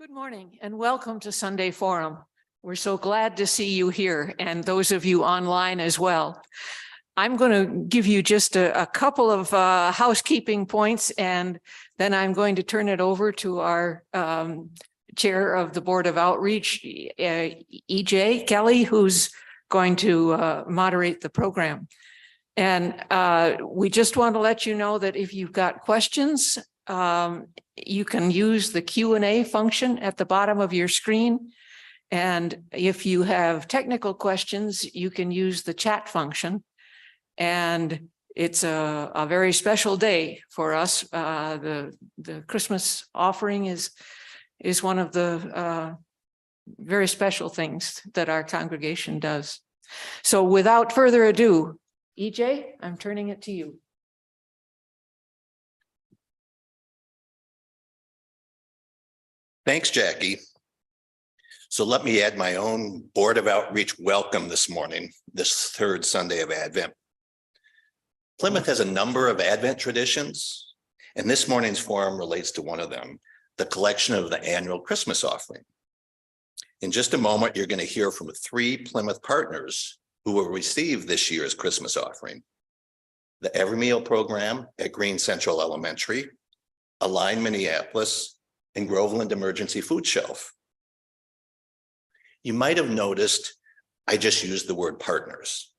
Good morning and welcome to Sunday Forum. We're so glad to see you here and those of you online as well. I'm going to give you just a couple of housekeeping points, and then I'm going to turn it over to our chair of the Board of Outreach, EJ Kelly, who's going to moderate the program. And we just want to let you know that if you've got questions, you can use the Q&A function at the bottom of your screen. And if you have technical questions, you can use the chat function. And it's a very special day for us. The Christmas offering is one of the very special things that our congregation does. So without further ado, EJ, I'm turning it to you. Thanks, Jackie. So let me add my own Board of Outreach welcome this morning, this third Sunday of Advent. Plymouth has a number of Advent traditions, and this morning's forum relates to one of them, the collection of the annual Christmas offering. In just a moment, you're going to hear from 3 Plymouth partners who will receive this year's Christmas offering: the Every Meal program at Green Central Elementary, Align Minneapolis, and Groveland Emergency Food Shelf. You might have noticed I just used the word partners.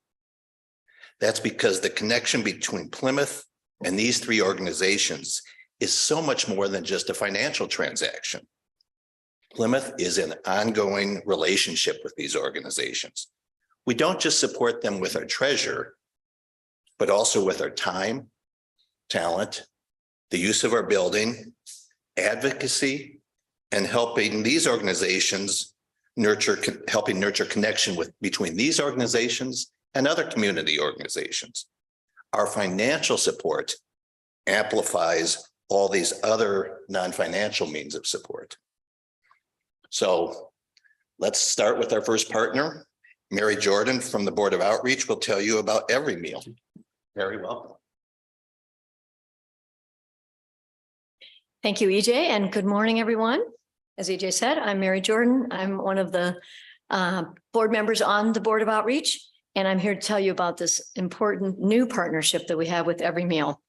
That's because the connection between Plymouth and these 3 organizations is so much more than just a financial transaction. Plymouth is an ongoing relationship with these organizations. We don't just support them with our treasure, but also with our time, talent, the use of our building, advocacy, and helping these organizations nurture connection between these organizations and other community organizations. Our financial support amplifies all these other non-financial means of support. So let's start with our first partner. Mary Jordan from the Board of Outreach will tell you about Every Meal. Very welcome. Thank you, EJ, and good morning, everyone. As EJ said, I'm Mary Jordan. I'm one of the board members on the Board of Outreach, and I'm here to tell you about this important new partnership that we have with Every Meal.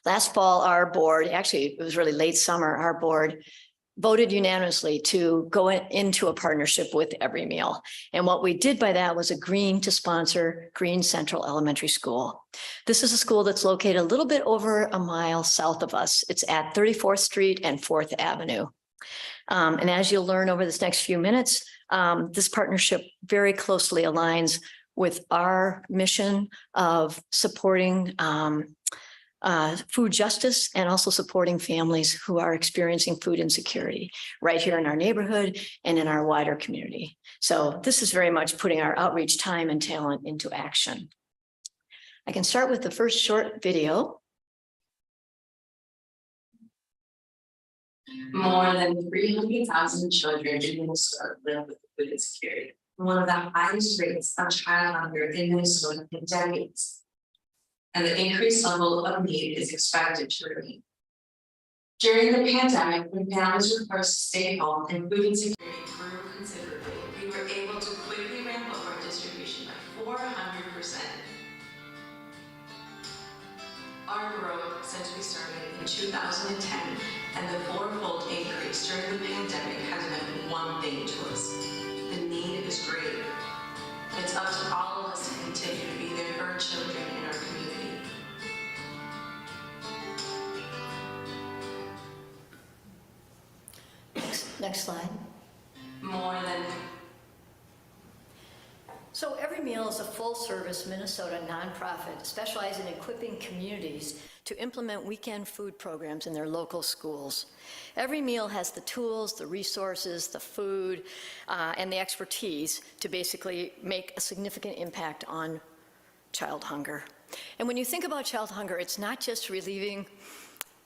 Last fall, our board, actually, it was really late summer, our board voted unanimously to go into a partnership with Every Meal. And what we did by that was agreeing to sponsor Green Central Elementary School. This is a school that's located a little bit over a mile south of us. It's at 34th Street and 4th Avenue. And as you'll learn over this next few minutes, this partnership very closely aligns with our mission of supporting food justice and also supporting families who are experiencing food insecurity right here in our neighborhood and in our wider community. So this is very much putting our outreach time and talent into action. I can start with the first short video. More than 300,000 children in Minnesota live with food insecurity, one of the highest rates of child hunger in Minnesota in decades. And the increased level of need is expected to remain. During the pandemic, when families were forced to stay home and food insecurity grew considerably, we were able to quickly ramp up our distribution by 400%. Our growth since we started in 2010 and the 4-fold increase during the pandemic has meant one thing to us: the need is great. It's up to all of us to continue to be there for our children in our community. Next slide. So Every Meal is a full-service Minnesota nonprofit specializing in equipping communities to implement weekend food programs in their local schools. Every Meal has the tools, the resources, the food, and the expertise to basically make a significant impact on child hunger. And when you think about child hunger, it's not just relieving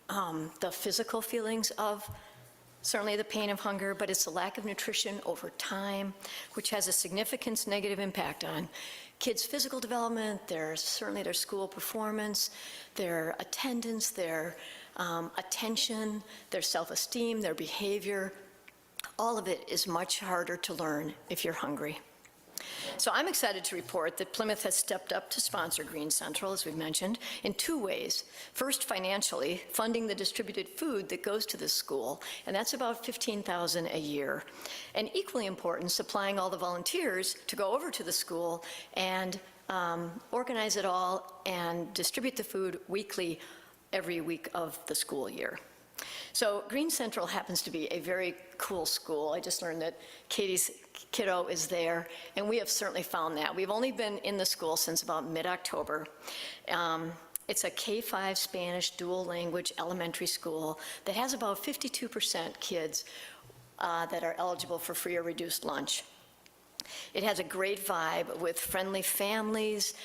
the physical feelings of certainly the pain of hunger, but it's the lack of nutrition over time, which has a significant negative impact on kids' physical development, certainly their school performance, their attendance, their attention, their self-esteem, their behavior, all of it is much harder to learn if you're hungry. So I'm excited to report that Plymouth has stepped up to sponsor Green Central, as we've mentioned, in two ways. First, financially, funding the distributed food that goes to this school, and that's about $15,000 a year. And equally important, supplying all the volunteers to go over to the school and organize it all and distribute the food weekly, every week of the school year. So Green Central happens to be a very cool school. I just learned that Katie's kiddo is there, and we have certainly found that. We've only been in the school since about mid-October. It's a K-5 Spanish dual language elementary school that has about 52% kids that are eligible for free or reduced lunch. It has a great vibe with friendly families,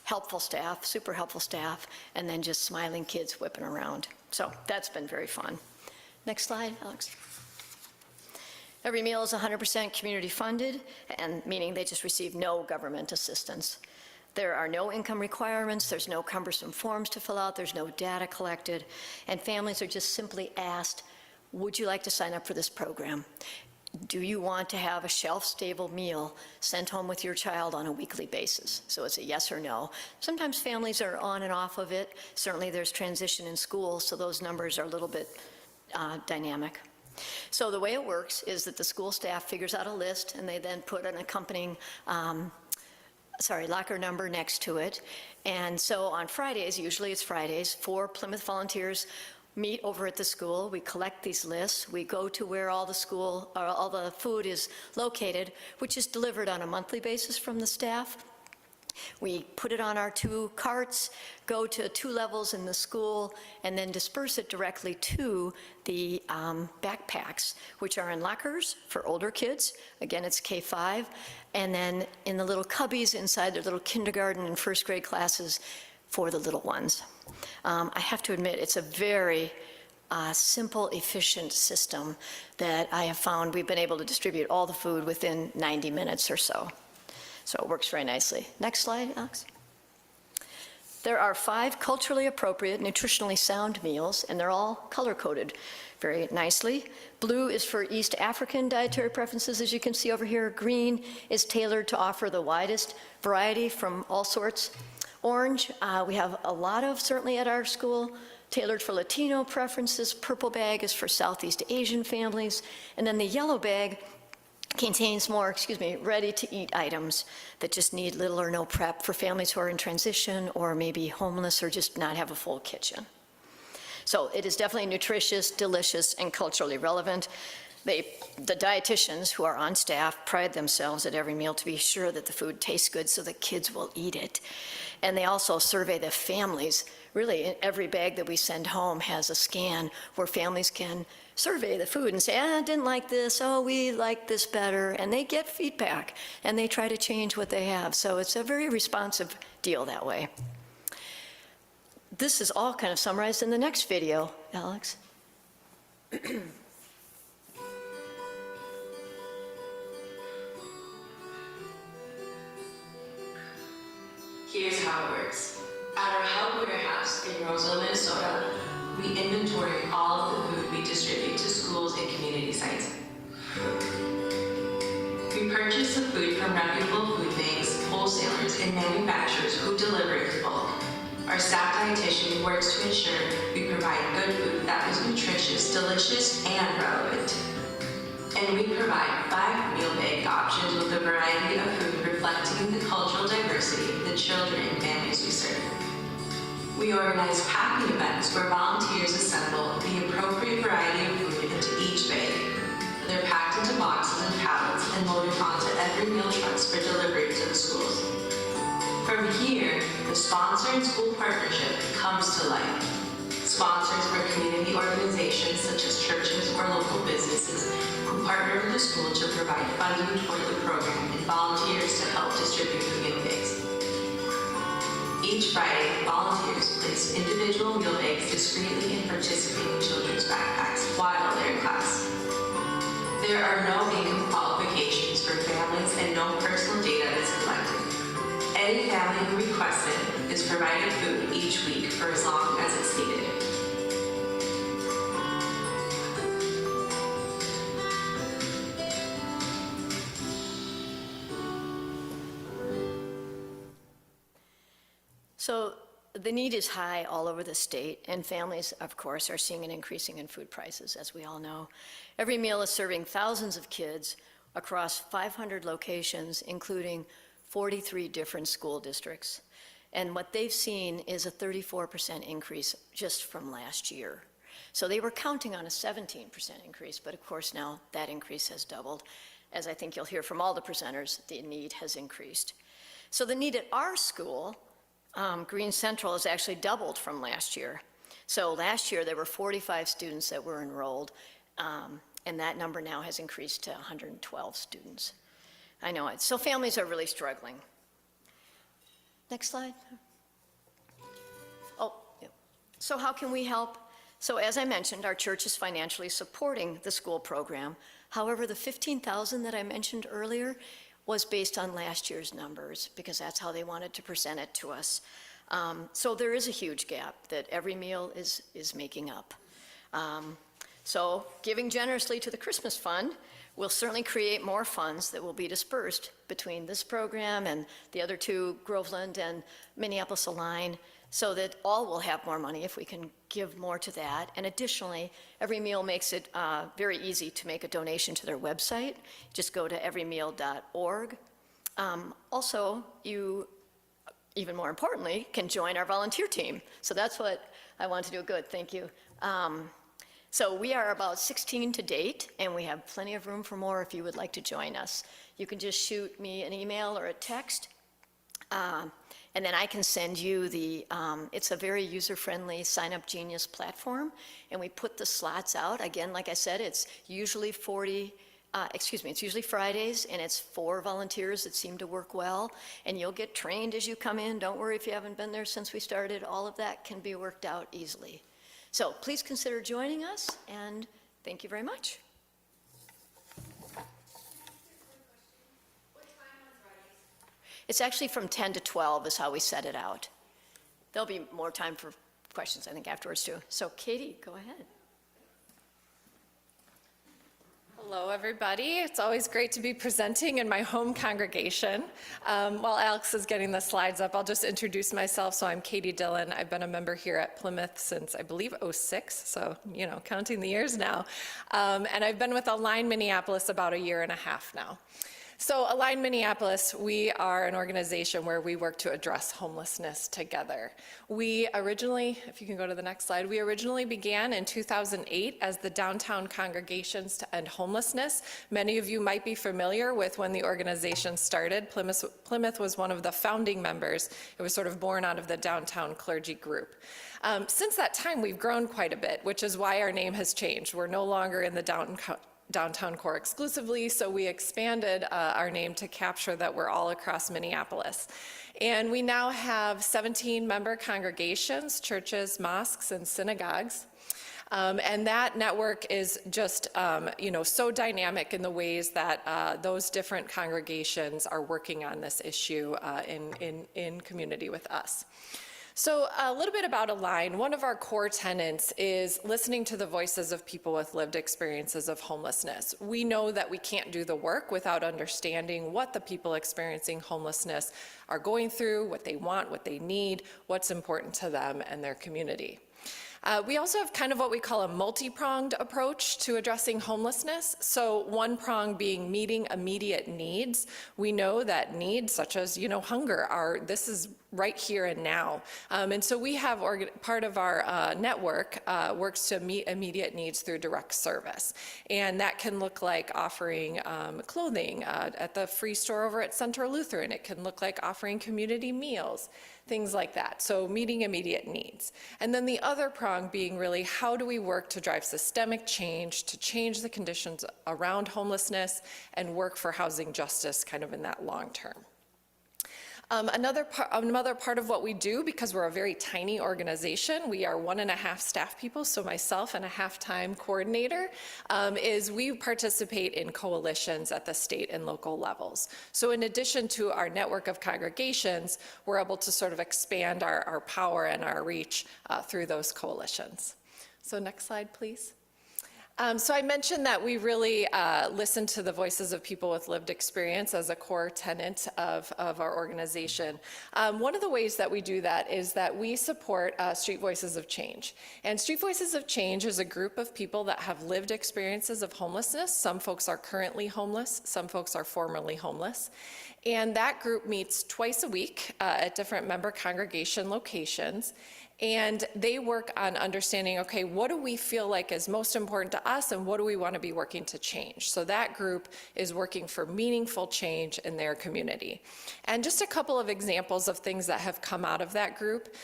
helpful staff, super helpful staff, and then just smiling kids whipping around. So that's been very fun. Next slide, Alex. Every meal is 100% community funded, and meaning they just receive no government assistance. There are no income requirements, there's no cumbersome forms to fill out, there's no data collected, and families are just simply asked, would you like to sign up for this program? Do you want to have a shelf-stable meal sent home with your child on a weekly basis? So it's a yes or no. Sometimes families are on and off of it. Certainly there's transition in school, so those numbers are a little bit dynamic. So the way it works is that the school staff figures out a list, and they then put an accompanying locker number next to it. And so on Fridays, usually it's Fridays, 4 Plymouth volunteers meet over at the school. We collect these lists. We go to where all the food is located, which is delivered on a monthly basis from the staff. We put it on our 2 carts, go to 2 levels in the school, and then disperse it directly to the backpacks, which are in lockers for older kids. Again, it's K-5. And then in the little cubbies inside their little kindergarten and first grade classes for the little ones. I have to admit, it's a very simple, efficient system that I have found we've been able to distribute all the food within 90 minutes or so. So it works very nicely. Next slide, Alex. There are 5 culturally appropriate, nutritionally sound meals, and they're all color-coded very nicely. Blue is for East African dietary preferences, as you can see over here. Green is tailored to offer the widest variety from all sorts. Orange, we have a lot of, certainly at our school, tailored for Latino preferences. Purple bag is for Southeast Asian families. And then the yellow bag contains more, ready-to-eat items that just need little or no prep for families who are in transition or maybe homeless or just not have a full kitchen. So it is definitely nutritious, delicious, and culturally relevant. The dietitians who are on staff pride themselves at every meal to be sure that the food tastes good so the kids will eat it. And they also survey the families. Really, every bag that we send home has a scan where families can survey the food and say, I didn't like this, oh, we like this better, and they get feedback, and they try to change what they have. So it's a very responsive deal that way. This is all kind of summarized in the next video, Alex. Here's how it works. At our hub warehouse in Roseville, Minnesota, we inventory all of the food we distribute to schools and community sites. We purchase the food from reputable food banks, wholesalers, and manufacturers who deliver it in bulk. Our staff dietitian works to ensure we provide good food that is nutritious, delicious, and relevant. And we provide 5 meal bag options with a variety of food reflecting the cultural diversity of the children and families we serve. We organize packing events where volunteers assemble the appropriate variety of food into each bag. They're packed into boxes and pallets and loaded onto every meal trucks for delivery to the schools. From here, the sponsor and school partnership comes to life. Sponsors are community organizations such as churches or local businesses who partner with the school to provide funding toward the program and volunteers to help distribute the meal bags. Each Friday, volunteers place individual meal bags discreetly in participating children's backpacks while they're in class. There are no income qualifications for families and no personal data is collected. Any family who requests it is provided food each week for as long as it's needed. So the need is high all over the state, and families, of course, are seeing an increasing in food prices, as we all know. Every meal is serving thousands of kids across 500 locations, including 43 different school districts. And what they've seen is a 34% increase just from last year. So they were counting on a 17% increase, but of course now that increase has doubled. As I think you'll hear from all the presenters, the need has increased. So the need at our school, Green Central, has actually doubled from last year. So last year there were 45 students that were enrolled, and that number now has increased to 112 students. I know it. So families are really struggling. Next slide. Oh, yeah. So how can we help? So as I mentioned, our church is financially supporting the school program. However, the $15,000 that I mentioned earlier was based on last year's numbers because that's how they wanted to present it to us. So there is a huge gap that every meal is making up. So giving generously to the Christmas Fund will certainly create more funds that will be dispersed between this program and the other two, Groveland and Minneapolis Align, so that all will have more money if we can give more to that. And additionally, Every Meal makes it very easy to make a donation to their website. Just go to everymeal.org. Also, you, even more importantly, can join our volunteer team. So that's what I want to do. Good, thank you. So we are about 16 to date, and we have plenty of room for more if you would like to join us. You can just shoot me an email or a text, and then I can send you the, it's a very user-friendly Sign Up Genius platform, and we put the slots out. Again, like I said, it's usually it's usually Fridays, and it's 4 volunteers that seem to work well, and you'll get trained as you come in. Don't worry if you haven't been there since we started. All of that can be worked out easily. So please consider joining us, and thank you very much. It's actually from 10 to 12 is how we set it out. There'll be more time for questions, I think, afterwards, too. So Katie, go ahead. Hello, everybody. It's always great to be presenting in my home congregation. While Alex is getting the slides up, I'll just introduce myself. So I'm Katie Dillon. I've been a member here at Plymouth since, I believe, '06, so, you know, counting the years now. And I've been with Align Minneapolis about 1.5 years now. So Align Minneapolis, we are an organization where we work to address homelessness together. We originally, if you can go to the next slide, we originally began in 2008 as the Downtown Congregations to End Homelessness. Many of you might be familiar with when the organization started. Plymouth was one of the founding members. It was sort of born out of the downtown clergy group. Since that time, we've grown quite a bit, which is why our name has changed. We're no longer in the downtown core exclusively, so we expanded our name to capture that we're all across Minneapolis. And we now have 17 member congregations, churches, mosques, and synagogues. And that network is just, so dynamic in the ways that those different congregations are working on this issue in community with us. So a little bit about Align. One of our core tenets is listening to the voices of people with lived experiences of homelessness. We know that we can't do the work without understanding what the people experiencing homelessness are going through, what they want, what they need, what's important to them and their community. We also have kind of what we call a multi-pronged approach to addressing homelessness. So one prong being meeting immediate needs. We know that needs such as, hunger this is right here and now. And so we have part of our network works to meet immediate needs through direct service. And that can look like offering clothing at the free store over at Central Lutheran. It can look like offering community meals, things like that. So meeting immediate needs. And then the other prong being really, how do we work to drive systemic change, to change the conditions around homelessness and work for housing justice kind of in that long term. Another part of what we do, because we're a very tiny organization, we are 1.5 staff people, so myself and a half-time coordinator, is we participate in coalitions at the state and local levels. So in addition to our network of congregations, we're able to sort of expand our power and our reach through those coalitions. So next slide, please. So I mentioned that we really listen to the voices of people with lived experience as a core tenet of our organization. One of the ways that we do that is that we support Street Voices of Change. And Street Voices of Change is a group of people that have lived experiences of homelessness. Some folks are currently homeless, some folks are formerly homeless. And that group meets twice a week at different member congregation locations. And they work on understanding, okay, what do we feel like is most important to us and what do we want to be working to change? So that group is working for meaningful change in their community. And just a couple of examples of things that have come out of that group.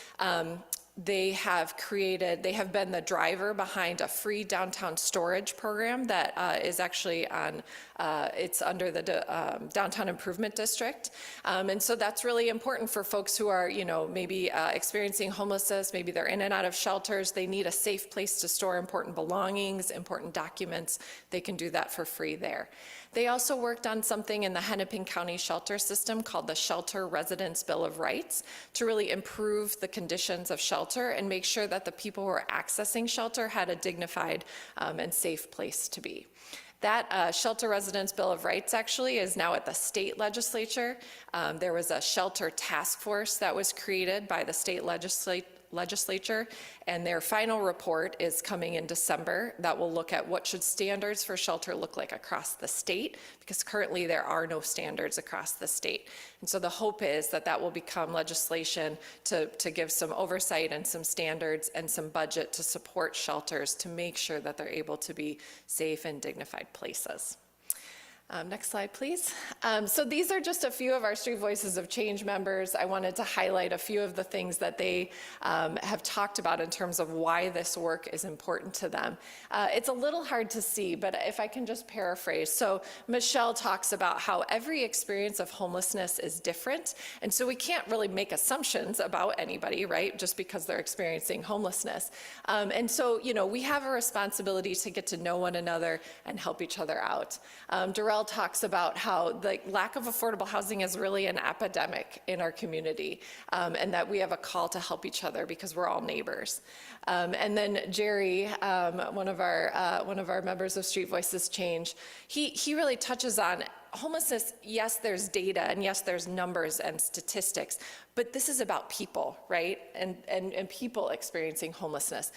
They have been the driver behind a free downtown storage program that is actually on, it's under the Downtown Improvement District. And so that's really important for folks who are, maybe experiencing homelessness, maybe they're in and out of shelters, they need a safe place to store important belongings, important documents. They can do that for free there. They also worked on something in the Hennepin County shelter system called the Shelter Residents Bill of Rights to really improve the conditions of shelter and make sure that the people who are accessing shelter had a dignified and safe place to be. That Shelter Residents Bill of Rights actually is now at the state legislature. There was a shelter task force that was created by the state legislature, and their final report is coming in December that will look at what should standards for shelter look like across the state, because currently there are no standards across the state. And so the hope is that that will become legislation to give some oversight and some standards and some budget to support shelters to make sure that they're able to be safe and dignified places. Next slide, please. So these are just a few of our Street Voices of Change members. I wanted to highlight a few of the things that they have talked about in terms of why this work is important to them. It's a little hard to see, but if I can just paraphrase. So Michelle talks about how every experience of homelessness is different, and so we can't really make assumptions about anybody, right, just because they're experiencing homelessness. And so, we have a responsibility to get to know one another and help each other out. Darrell talks about how the lack of affordable housing is really an epidemic in our community, and that we have a call to help each other because we're all neighbors. And then Jerry, one of our members of Street Voices Change, he really touches on homelessness. Yes, there's data, and yes, there's numbers and statistics, but this is about people, right? And people experiencing homelessness.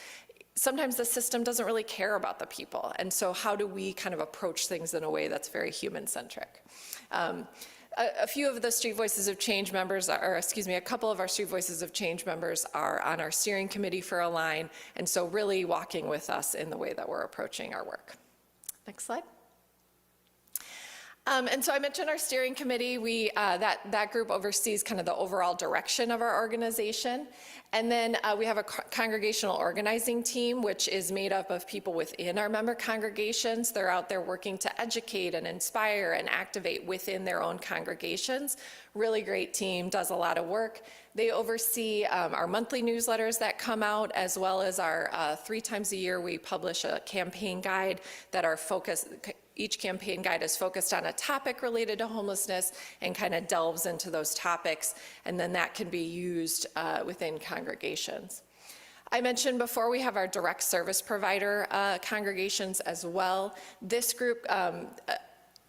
Sometimes the system doesn't really care about the people. And so how do we kind of approach things in a way that's very human-centric? A few of the Street Voices of Change members, a couple of our Street Voices of Change members are on our steering committee for Align, and so really walking with us in the way that we're approaching our work. Next slide. And so I mentioned our steering committee. That group oversees kind of the overall direction of our organization. And then we have a congregational organizing team, which is made up of people within our member congregations. They're out there working to educate and inspire and activate within their own congregations. Really great team, does a lot of work. They oversee our monthly newsletters that come out, as well as our 3 times a year we publish a campaign guide that are focused. Each campaign guide is focused on a topic related to homelessness and kind of delves into those topics, and then that can be used within congregations. I mentioned before we have our direct service provider congregations as well. This group,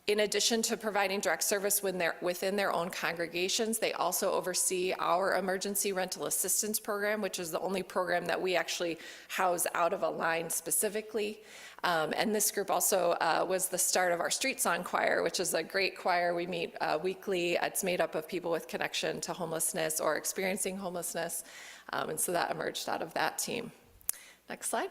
in addition to providing direct service when they're within their own congregations, they also oversee our emergency rental assistance program, which is the only program that we actually house out of Align specifically. And this group also was the start of our Street Song Choir, which is a great choir. We meet weekly. It's made up of people with connection to homelessness or experiencing homelessness. And so that emerged out of that team. Next slide.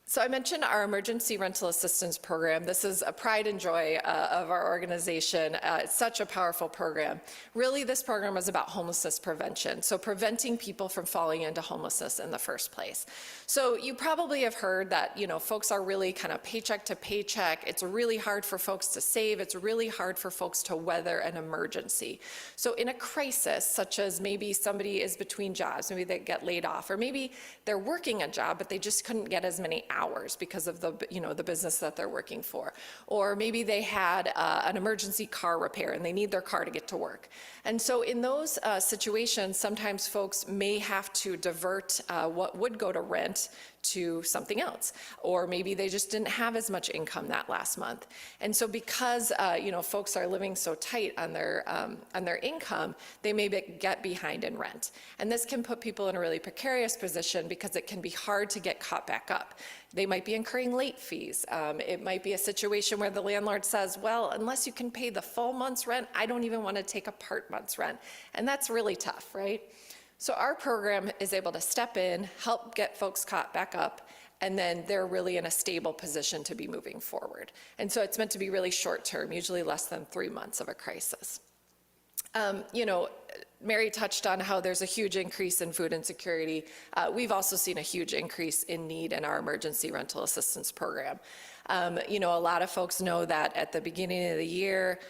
So I mentioned our emergency rental assistance program. This is a pride and joy of our organization. It's such a powerful program. Really, this program is about homelessness prevention, so preventing people from falling into homelessness in the first place. So you probably have heard that, folks are really kind of paycheck to paycheck. It's really hard for folks to save. It's really hard for folks to weather an emergency. So in a crisis, such as maybe somebody is between jobs, maybe they get laid off, or maybe they're working a job, but they just couldn't get as many hours because of the business that they're working for. Or maybe they had an emergency car repair and they need their car to get to work. And so in those situations, sometimes folks may have to divert what would go to rent to something else, or maybe they just didn't have as much income that last month. And so because, folks are living so tight on their income, they may get behind in rent. And this can put people in a really precarious position because it can be hard to get caught back up. They might be incurring late fees. It might be a situation where the landlord says, well, unless you can pay the full month's rent, I don't even want to take a part month's rent. And that's really tough, right? So our program is able to step in, help get folks caught back up, and then they're really in a stable position to be moving forward. And so it's meant to be really short term, usually less than 3 months of a crisis. Mary touched on how there's a huge increase in food insecurity. We've also seen a huge increase in need in our emergency rental assistance program. A lot of folks know that at the beginning of the year,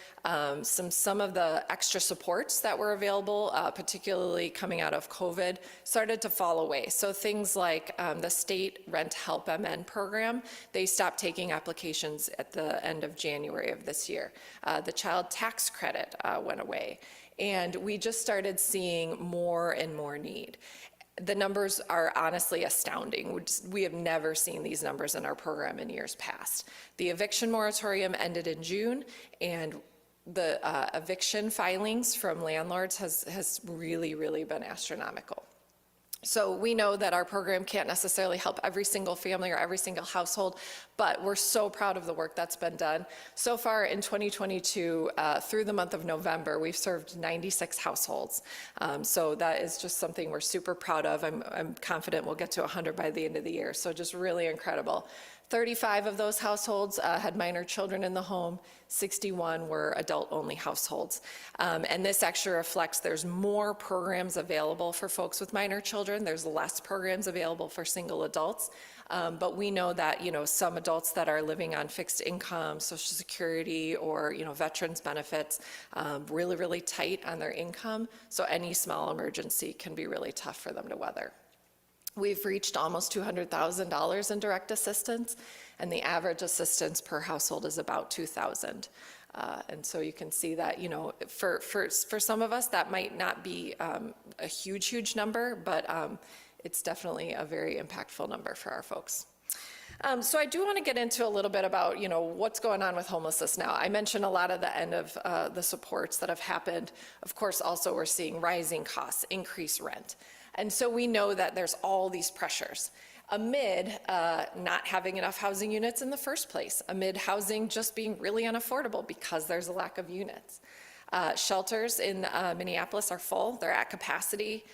some of the extra supports that were available, particularly coming out of COVID, started to fall away. So things like the state Rent Help MN program, they stopped taking applications at the end of January of this year. The child tax credit went away. And we just started seeing more and more need. The numbers are honestly astounding. We have never seen these numbers in our program in years past. The eviction moratorium ended in June, and the eviction filings from landlords has really, really been astronomical. So we know that our program can't necessarily help every single family or every single household, but we're so proud of the work that's been done. So far in 2022, through the month of November, we've served 96 households. So that is just something we're super proud of. I'm confident we'll get to 100 by the end of the year. So just really incredible. 35 of those households had minor children in the home. 61 were adult-only households. And this actually reflects there's more programs available for folks with minor children. There's less programs available for single adults. But we know that, some adults that are living on fixed income, Social Security, or, veterans benefits, really, really tight on their income. So any small emergency can be really tough for them to weather. We've reached almost $200,000 in direct assistance, and the average assistance per household is about $2,000. And so you can see that, for some of us, that might not be a huge number, but it's definitely a very impactful number for our folks. So I do want to get into a little bit about, what's going on with homelessness now. I mentioned a lot of the end of the supports that have happened. Of course, also we're seeing rising costs, increased rent. And so we know that there's all these pressures amid not having enough housing units in the first place, amid housing just being really unaffordable because there's a lack of units. Shelters in Minneapolis are full, they're at capacity.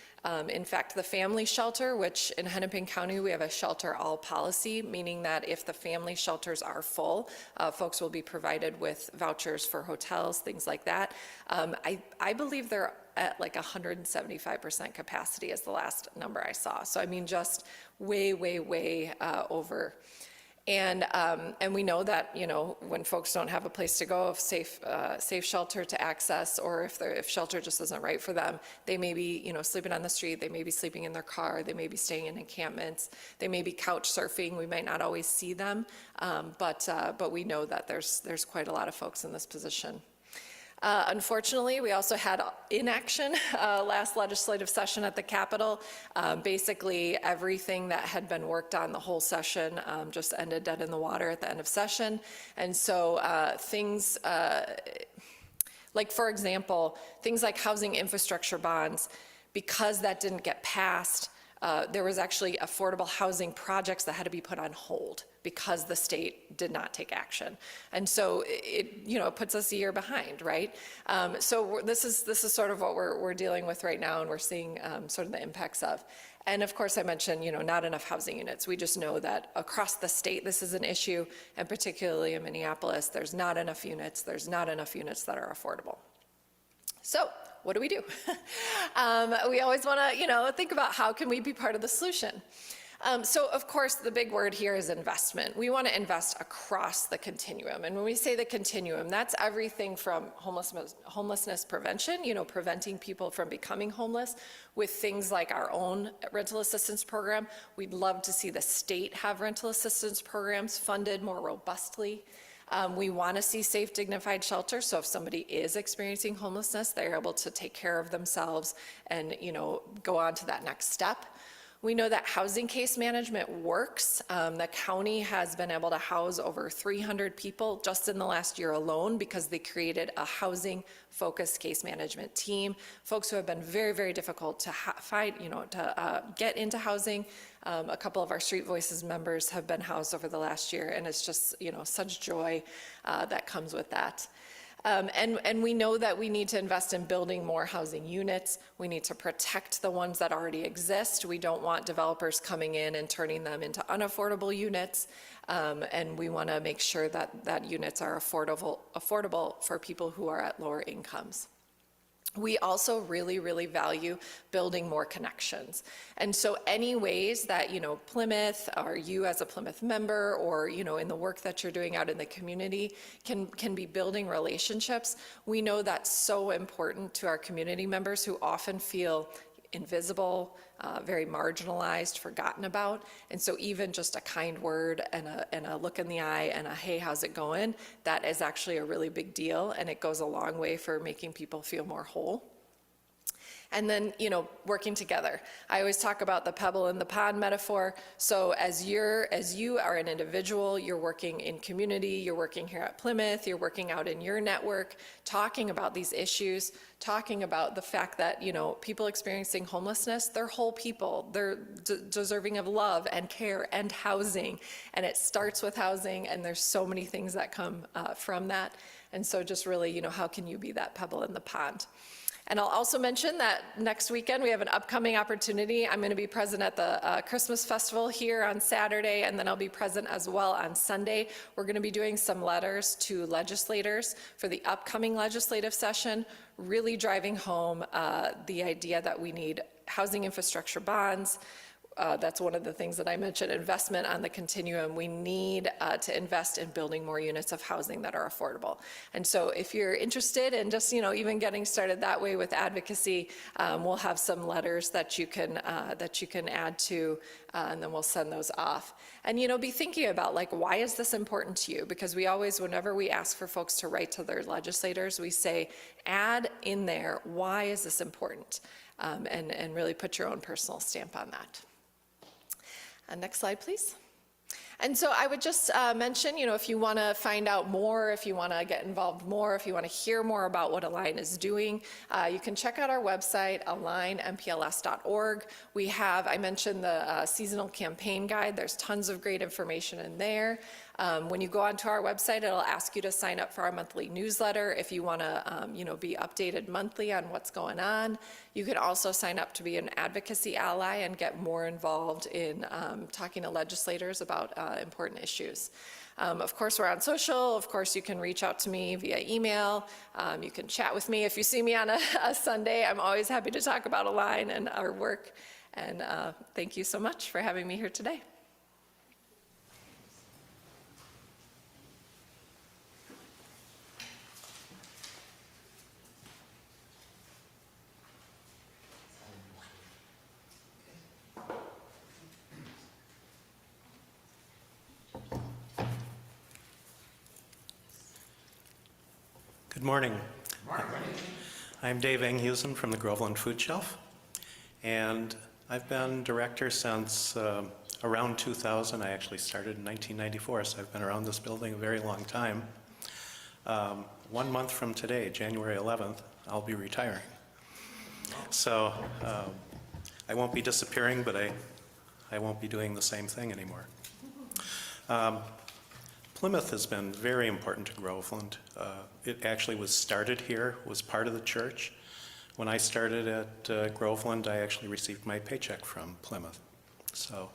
In fact, the family shelter, which in Hennepin County, we have a shelter all policy, meaning that if the family shelters are full, folks will be provided with vouchers for hotels, things like that. I believe they're at like 175% capacity is the last number I saw. So I mean, just way over. And we know that, when folks don't have a place to go, safe shelter to access, or if shelter just isn't right for them, they may be, sleeping on the street, they may be sleeping in their car, they may be staying in encampments, they may be couch surfing. We might not always see them, but we know that there's quite a lot of folks in this position. Unfortunately, we also had inaction last legislative session at the Capitol. Basically, everything that had been worked on the whole session just ended dead in the water at the end of session. And so things like, for example, things like housing infrastructure bonds, because that didn't get passed, there was actually affordable housing projects that had to be put on hold because the state did not take action. And so it puts us a year behind, right? So this is sort of what we're dealing with right now, and we're seeing sort of the impacts of. And of course, I mentioned, not enough housing units. We just know that across the state, this is an issue, and particularly in Minneapolis, there's not enough units. There's not enough units that are affordable. So what do? We always want to, think about how can we be part of the solution. So of course, the big word here is investment. We want to invest across the continuum. And when we say the continuum, that's everything from homelessness prevention, preventing people from becoming homeless, with things like our own rental assistance program. We'd love to see the state have rental assistance programs funded more robustly. We want to see safe, dignified shelter. So if somebody is experiencing homelessness, they're able to take care of themselves and, go on to that next step. We know that housing case management works. The county has been able to house over 300 people just in the last year alone because they created a housing-focused case management team. Folks who have been very, very difficult to find, to get into housing. A couple of our Street Voices members have been housed over the last year, and it's just, such joy that comes with that. And we know that we need to invest in building more housing units. We need to protect the ones that already exist. We don't want developers coming in and turning them into unaffordable units. And we want to make sure that units are affordable for people who are at lower incomes. We also really, really value building more connections. And so any ways that, Plymouth or you as a Plymouth member or, in the work that you're doing out in the community can be building relationships. We know that's so important to our community members who often feel invisible, very marginalized, forgotten about. And so even just a kind word and a look in the eye and a, hey, how's it going? That is actually a really big deal, and it goes a long way for making people feel more whole. And then, working together. I always talk about the pebble in the pond metaphor. So as you are an individual, you're working in community, you're working here at Plymouth, you're working out in your network, talking about these issues, talking about the fact that, people experiencing homelessness, they're whole people. They're deserving of love and care and housing. And it starts with housing, and there's so many things that come from that. And so just really, how can you be that pebble in the pond? And I'll also mention that next weekend we have an upcoming opportunity. I'm going to be present at the Christmas Festival here on Saturday, and then I'll be present as well on Sunday. We're going to be doing some letters to legislators for the upcoming legislative session, really driving home the idea that we need housing infrastructure bonds. That's one of the things that I mentioned, investment on the continuum. We need to invest in building more units of housing that are affordable. And so if you're interested in just, even getting started that way with advocacy, we'll have some letters that you can add to, and then we'll send those off. And, be thinking about, why is this important to you? Because we always, whenever we ask for folks to write to their legislators, we say, add in there, why is this important? And really put your own personal stamp on that. Next slide, please. And so I would just mention, if you want to find out more, if you want to get involved more, if you want to hear more about what Align is doing, you can check out our website, alignmpls.org. We have, I mentioned the seasonal campaign guide. There's tons of great information in there. When you go onto our website, it'll ask you to sign up for our monthly newsletter if you want to, be updated monthly on what's going on. You can also sign up to be an advocacy ally and get more involved in talking to legislators about important issues. Of course, we're on social. Of course, you can reach out to me via email. You can chat with me if you see me on a Sunday. I'm always happy to talk about Align and our work. And thank you so much for having me here today. Good morning. I'm Dave Enghusen from the Groveland Food Shelf, and I've been director since around 2000. I actually started in 1994, so I've been around this building a very long time. 1 month from today, January 11th, I'll be retiring. So I won't be disappearing, but I won't be doing the same thing anymore. Plymouth has been very important to Groveland. It actually was started here, was part of the church. When I started at Groveland, I actually received my paycheck from Plymouth. So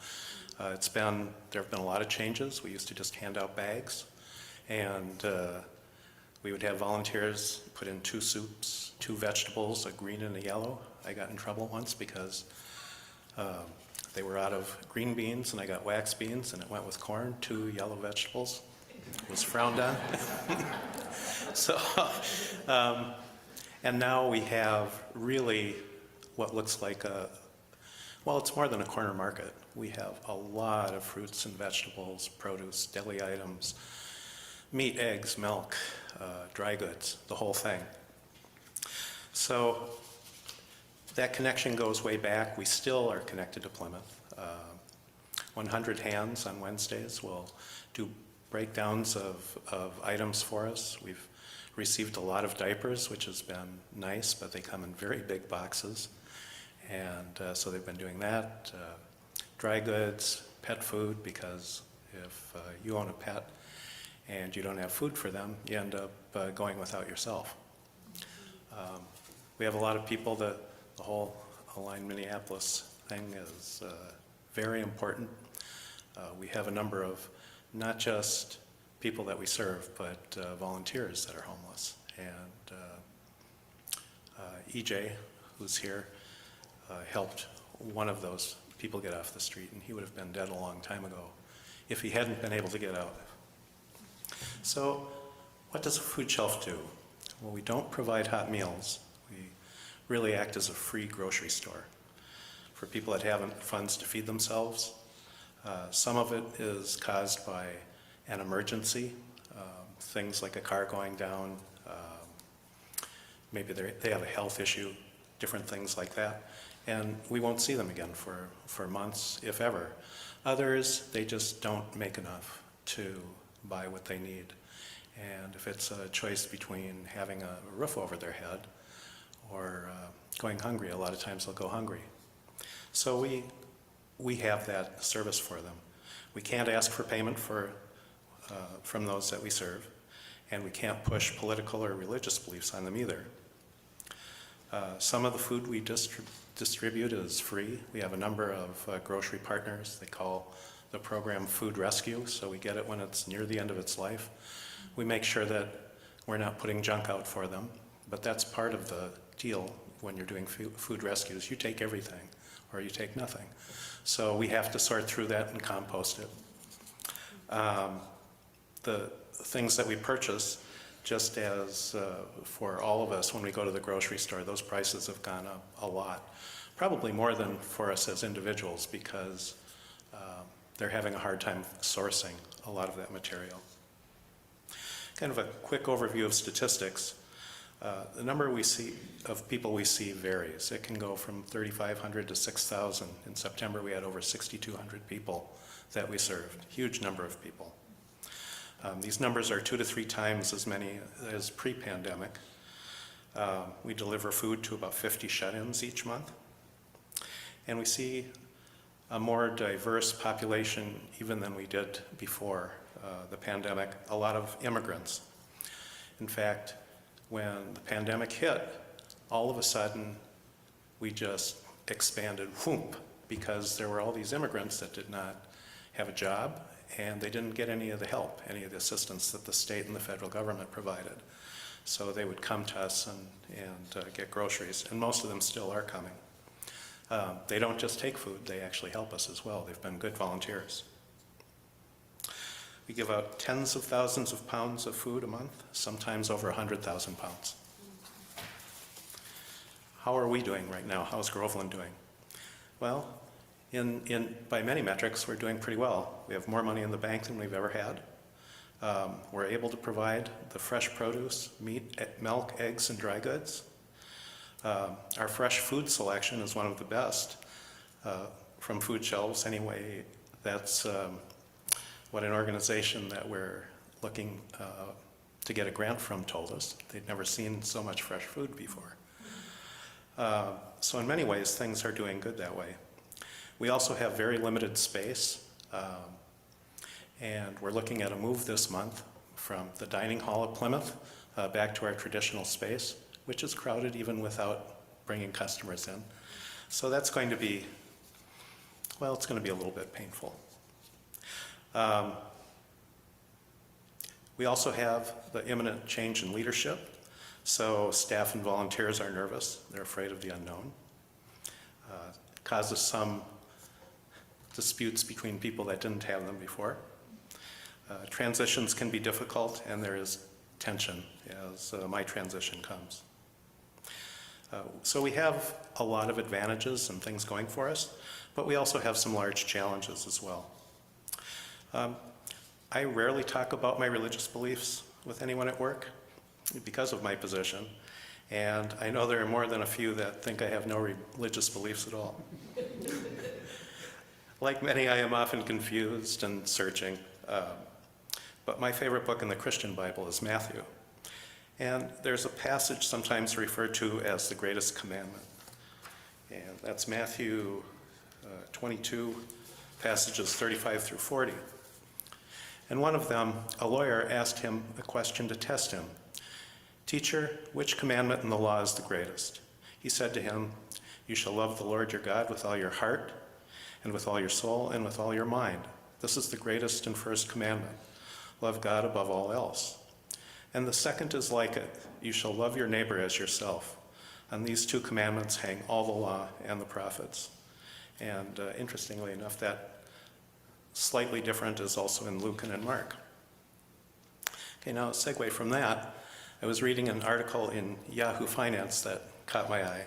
there have been a lot of changes. We used to just hand out bags, and we would have volunteers put in 2 soups, 2 vegetables, a green and a yellow. I got in trouble once because they were out of green beans, and I got wax beans, and it went with corn, 2 yellow vegetables. It was frowned on. So, and now we have really what looks like it's more than a corner market. We have a lot of fruits and vegetables, produce, deli items, meat, eggs, milk, dry goods, the whole thing. So that connection goes way back. We still are connected to Plymouth. 100 Hands on Wednesdays will do breakdowns of items for us. We've received a lot of diapers, which has been nice, but they come in very big boxes. And so they've been doing that. Dry goods, pet food, because if you own a pet and you don't have food for them, you end up going without yourself. We have a lot of people that the whole Align Minneapolis thing is very important. We have a number of not just people that we serve, but volunteers that are homeless. And EJ, who's here, helped one of those people get off the street, and he would have been dead a long time ago if he hadn't been able to get out. So what does a food shelf do? Well, we don't provide hot meals. We really act as a free grocery store for people that haven't funds to feed themselves. Some of it is caused by an emergency, things like a car going down, maybe they have a health issue, different things like that. And we won't see them again for months, if ever. Others, they just don't make enough to buy what they need. And if it's a choice between having a roof over their head or going hungry, a lot of times they'll go hungry. So we have that service for them. We can't ask for payment from those that we serve, and we can't push political or religious beliefs on them either. Some of the food we distribute is free. We have a number of grocery partners. They call the program Food Rescue, so we get it when it's near the end of its life. We make sure that we're not putting junk out for them, but that's part of the deal when you're doing food rescues. You take everything or you take nothing. So we have to sort through that and compost it. The things that we purchase, just as for all of us when we go to the grocery store, those prices have gone up a lot. Probably more than for us as individuals, because they're having a hard time sourcing a lot of that material. Kind of a quick overview of statistics. The number we see of people we see varies. It can go from 3,500 to 6,000. In September, we had over 6,200 people that we served. Huge number of people. These numbers are 2 to 3 times as many as pre-pandemic. We deliver food to about 50 shut-ins each month. And we see a more diverse population even than we did before the pandemic, a lot of immigrants. In fact, when the pandemic hit, all of a sudden we just expanded, whoop, because there were all these immigrants that did not have a job and they didn't get any of the help, any of the assistance that the state and the federal government provided. So they would come to us and get groceries, and most of them still are coming. They don't just take food, they actually help us as well. They've been good volunteers. We give out tens of thousands of pounds of food a month, sometimes over 100,000 pounds. How are we doing right now? How's Groveland doing? Well, by many metrics, we're doing pretty well. We have more money in the bank than we've ever had. We're able to provide the fresh produce, meat, milk, eggs, and dry goods. Our fresh food selection is one of the best from food shelves anyway. That's what an organization that we're looking to get a grant from told us. They'd never seen so much fresh food before. So in many ways, things are doing good that way. We also have very limited space, and we're looking at a move this month from the dining hall at Plymouth back to our traditional space, which is crowded even without bringing customers in. So that's going to be, well, it's going to be a little bit painful. We also have the imminent change in leadership. So staff and volunteers are nervous. They're afraid of the unknown. It causes some disputes between people that didn't have them before. Transitions can be difficult, and there is tension as my transition comes. So we have a lot of advantages and things going for us, but we also have some large challenges as well. I rarely talk about my religious beliefs with anyone at work because of my position, and I know there are more than a few that think I have no religious beliefs at all. Like many, I am often confused and searching, but my favorite book in the Christian Bible is Matthew. And there's a passage sometimes referred to as the greatest commandment. And that's Matthew 22, passages 35 through 40. And one of them, a lawyer asked him a question to test him. "Teacher, which commandment in the law is the greatest?" He said to him, "You shall love the Lord your God with all your heart, and with all your soul, and with all your mind. This is the greatest and first commandment. Love God above all else. And the second is like it. You shall love your neighbor as yourself. On these two commandments hang all the law and the prophets." And interestingly enough, that slightly different is also in Luke and in Mark. Okay, now a segue from that. I was reading an article in Yahoo Finance that caught my eye.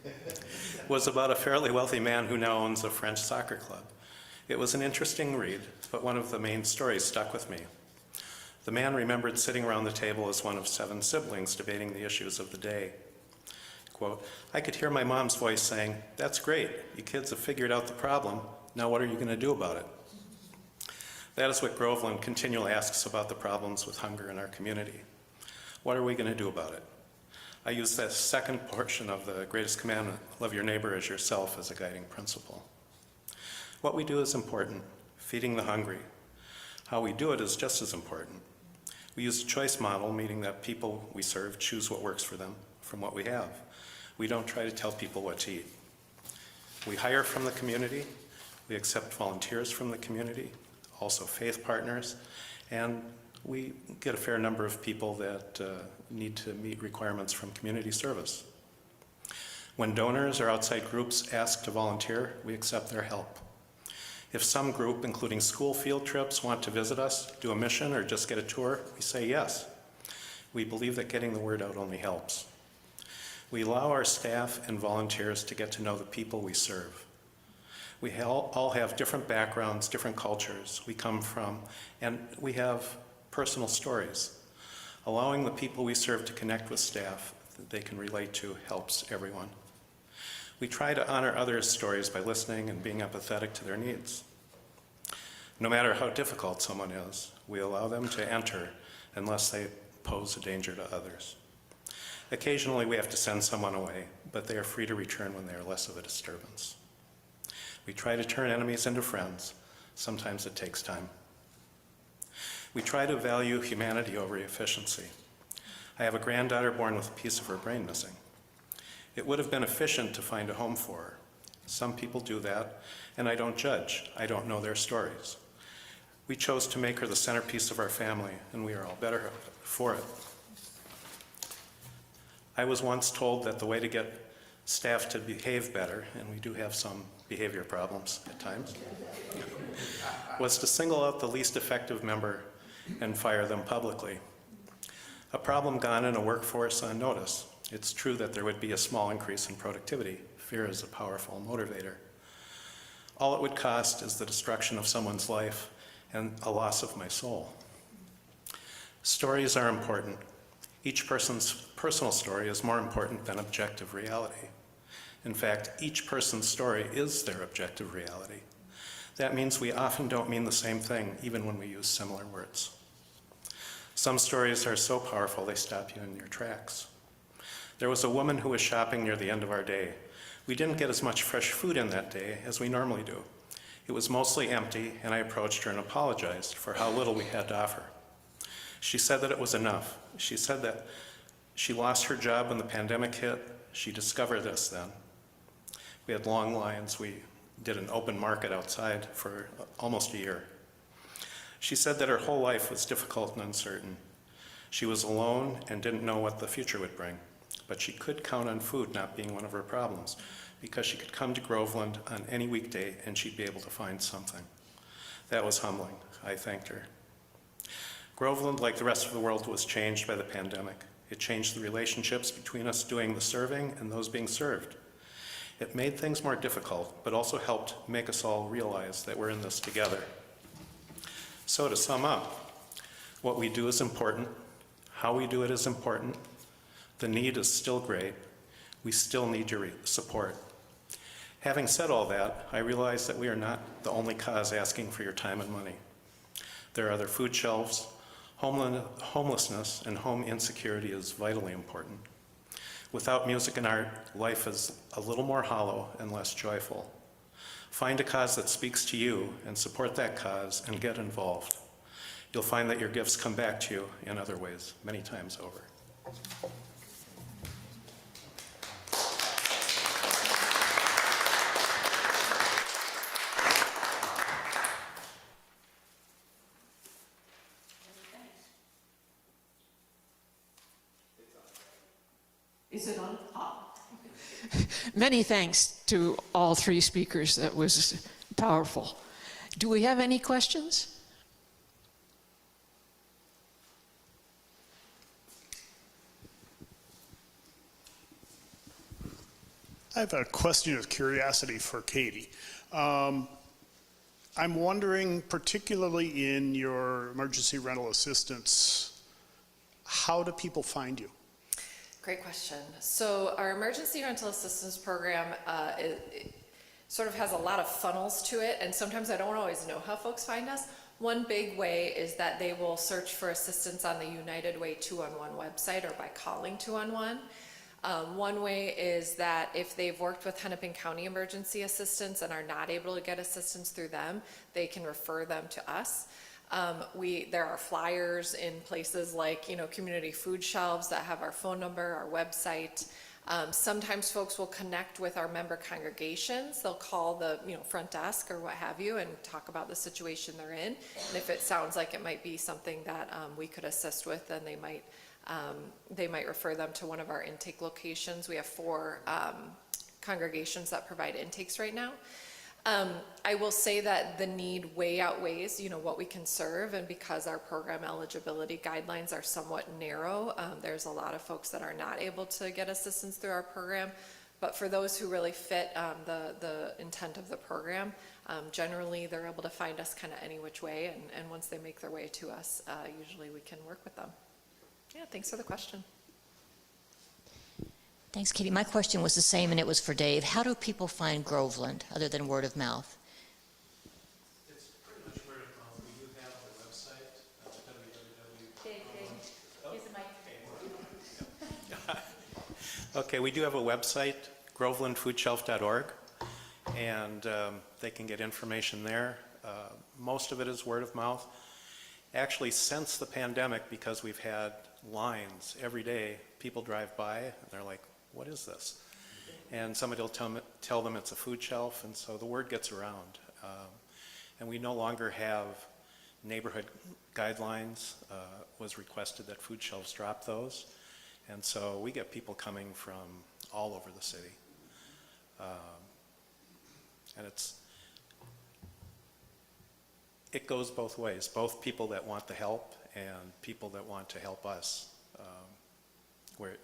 It was about a fairly wealthy man who now owns a French soccer club. It was an interesting read, but one of the main stories stuck with me. The man remembered sitting around the table as one of 7 siblings debating the issues of the day. Quote, "I could hear my mom's voice saying, 'That's great, you kids have figured out the problem. Now what are you going to do about it?' That is what Groveland continually asks about the problems with hunger in our community. What are we going to do about it? I use that second portion of the greatest commandment, love your neighbor as yourself, as a guiding principle. What we do is important, feeding the hungry. How we do it is just as important. We use a choice model, meaning that people we serve choose what works for them from what we have. We don't try to tell people what to eat. We hire from the community. We accept volunteers from the community, also faith partners, and we get a fair number of people that need to meet requirements from community service. When donors or outside groups ask to volunteer, we accept their help. If some group, including school field trips, want to visit us, do a mission, or just get a tour, we say yes. We believe that getting the word out only helps. We allow our staff and volunteers to get to know the people we serve. We all have different backgrounds, different cultures we come from, and we have personal stories. Allowing the people we serve to connect with staff that they can relate to helps everyone. We try to honor others' stories by listening and being empathetic to their needs. No matter how difficult someone is, we allow them to enter unless they pose a danger to others. Occasionally we have to send someone away, but they are free to return when they are less of a disturbance. We try to turn enemies into friends. Sometimes it takes time. We try to value humanity over efficiency. I have a granddaughter born with a piece of her brain missing. It would have been efficient to find a home for her. Some people do that, and I don't judge. I don't know their stories. We chose to make her the centerpiece of our family, and we are all better for it. I was once told that the way to get staff to behave better, and we do have some behavior problems at times, was to single out the least effective member and fire them publicly. A problem gone in a workforce unnoticed. It's true that there would be a small increase in productivity. Fear is a powerful motivator. All it would cost is the destruction of someone's life and a loss of my soul. Stories are important. Each person's personal story is more important than objective reality. In fact, each person's story is their objective reality. That means we often don't mean the same thing, even when we use similar words. Some stories are so powerful they stop you in your tracks. There was a woman who was shopping near the end of our day. We didn't get as much fresh food in that day as we normally do. It was mostly empty, and I approached her and apologized for how little we had to offer. She said that it was enough. She said that she lost her job when the pandemic hit. She discovered this then. We had long lines. We did an open market outside for almost a year. She said that her whole life was difficult and uncertain. She was alone and didn't know what the future would bring, but she could count on food not being one of her problems because she could come to Groveland on any weekday and she'd be able to find something. That was humbling. I thanked her. Groveland, like the rest of the world, was changed by the pandemic. It changed the relationships between us doing the serving and those being served. It made things more difficult, but also helped make us all realize that we're in this together. So to sum up, what we do is important, how we do it is important, the need is still great, we still need your support. Having said all that, I realize that we are not the only cause asking for your time and money. There are other food shelves. Homelessness and home insecurity is vitally important. Without music and art, life is a little more hollow and less joyful. Find a cause that speaks to you and support that cause and get involved. You'll find that your gifts come back to you in other ways, many times over. Is it on? Many thanks to all three speakers. That was powerful. Do we have any questions? I have a question of curiosity for Katie. I'm wondering, particularly in your emergency rental assistance, how do people find you? Great question. So our emergency rental assistance program it sort of has a lot of funnels to it, and sometimes I don't always know how folks find us. One big way is that they will search for assistance on the United Way 211 website or by calling 211. One way is that if they've worked with Hennepin County Emergency Assistance and are not able to get assistance through them, they can refer them to us. There are flyers in places like, community food shelves that have our phone number, our website. Sometimes folks will connect with our member congregations. They'll call the, front desk or what have you and talk about the situation they're in. And if it sounds like it might be something that we could assist with, then they might refer them to one of our intake locations. We have 4 congregations that provide intakes right now. I will say that the need way outweighs, what we can serve, and because our program eligibility guidelines are somewhat narrow, there's a lot of folks that are not able to get assistance through our program. But for those who really fit the intent of the program, generally they're able to find us kind of any which way, and once they make their way to us, usually we can work with them. Yeah, thanks for the question. Thanks, Katie. My question was the same, and it was for Dave. How do people find Groveland other than word of mouth? It's pretty much word of mouth. We do have a website, www. Dave, use the mic. Okay, we do have a website, grovelandfoodshelf.org, and they can get information there. Most of it is word of mouth. Actually, since the pandemic, because we've had lines every day, people drive by and they're like, what is this? And somebody will tell them it's a food shelf, and so the word gets around. And we no longer have neighborhood guidelines. Was requested that food shelves drop those. And so we get people coming from all over the city. And it goes both ways, both people that want the help and people that want to help us.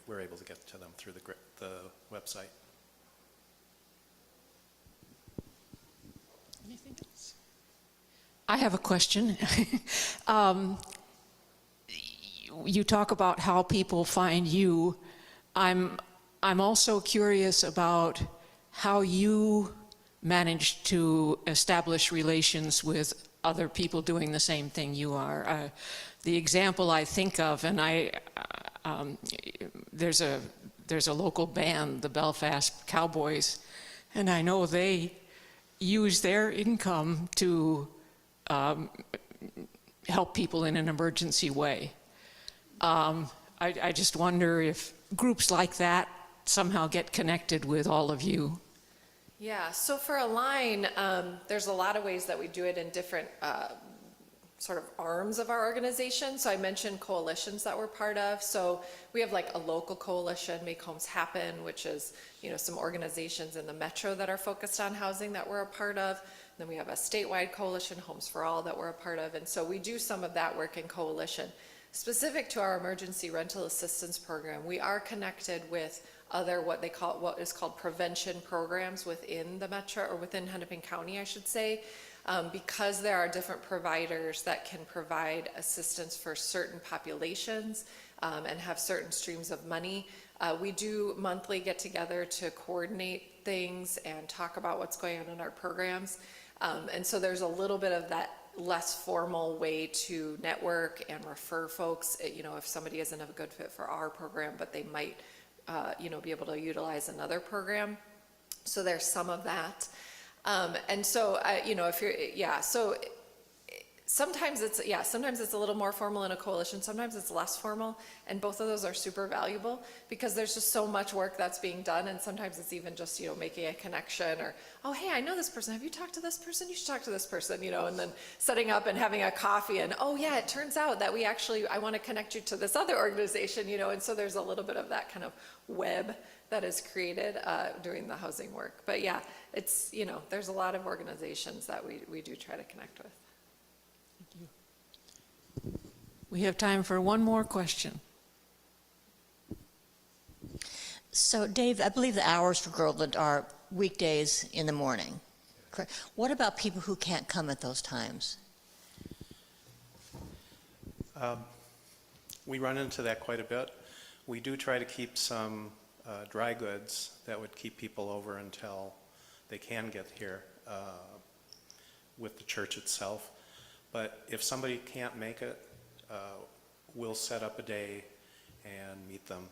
We're able to get to them through the website. Anything else? I have a question. You talk about how people find you. I'm also curious about how you manage to establish relations with other people doing the same thing you are. The example I think of, and there's a local band, the Belfast Cowboys, and I know they use their income to help people in an emergency way. I just wonder if groups like that somehow get connected with all of you. Yeah, so for Align, there's a lot of ways that we do it in different sort of arms of our organization. So I mentioned coalitions that we're part of. So we have like a local coalition, Make Homes Happen, which is, some organizations in the metro that are focused on housing that we're a part of. Then we have a statewide coalition, Homes for All, that we're a part of. And so we do some of that work in coalition. Specific to our emergency rental assistance program, we are connected with other what is called prevention programs within the metro, or within Hennepin County, I should say, because there are different providers that can provide assistance for certain populations and have certain streams of money. We do monthly get together to coordinate things and talk about what's going on in our programs. And so there's a little bit of that less formal way to network and refer folks, you know, if somebody isn't a good fit for our program, but they might, you know, be able to utilize another program. So there's some of that. And so, you know, if you're, yeah, so sometimes it's a little more formal in a coalition, sometimes it's less formal, and both of those are super valuable because there's just so much work that's being done, and sometimes it's even just, you know, making a connection or, oh, hey, I know this person, have you talked to this person? You should talk to this person, you know, and then setting up and having a coffee and, oh yeah, it turns out that I want to connect you to this other organization, you know, and so there's a little bit of that kind of web that is created doing the housing work. But yeah, it's, you know, there's a lot of organizations that we do try to connect with. We have time for one more question. So Dave, I believe the hours for Groveland are weekdays in the morning, correct? What about people who can't come at those times? We run into that quite a bit. We do try to keep some dry goods that would keep people over until they can get here with the church itself. But if somebody can't make it, we'll set up a day and meet them,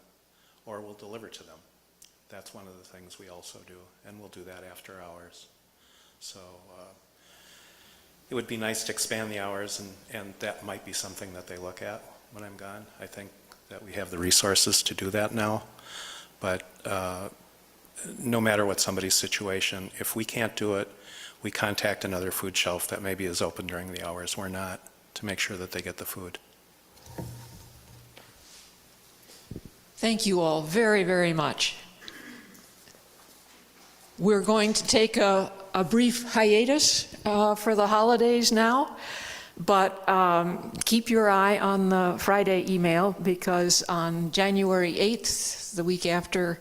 or we'll deliver to them. That's one of the things we also do, and we'll do that after hours. So it would be nice to expand the hours, and that might be something that they look at when I'm gone. I think that we have the resources to do that now. But no matter what somebody's situation, if we can't do it, we contact another food shelf that maybe is open during the hours we're not, to make sure that they get the food. Thank you all very, very much. We're going to take a brief hiatus for the holidays now, but keep your eye on the Friday email, because on January 8th, the week after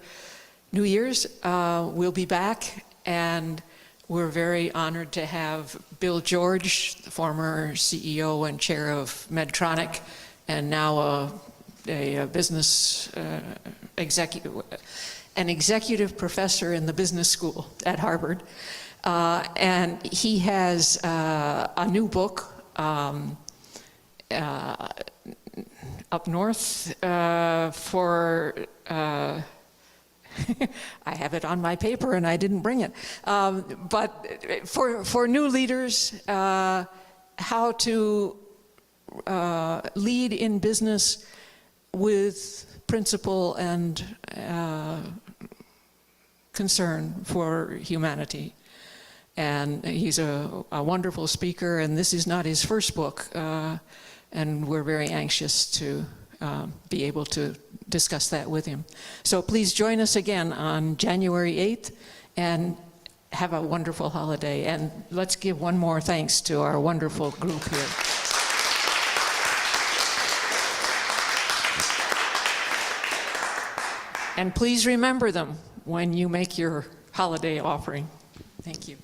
New Year's, we'll be back, and we're very honored to have Bill George, the former CEO and chair of Medtronic, and now a business executive, an executive professor in the business school at Harvard. And he has a new book up north for I have it on my paper and I didn't bring it. But for new leaders, how to lead in business with principle and concern for humanity. And he's a wonderful speaker, and this is not his first book, and we're very anxious to be able to discuss that with him. So please join us again on January 8th, and have a wonderful holiday. And let's give one more thanks to our wonderful group here. And please remember them when you make your holiday offering. Thank you.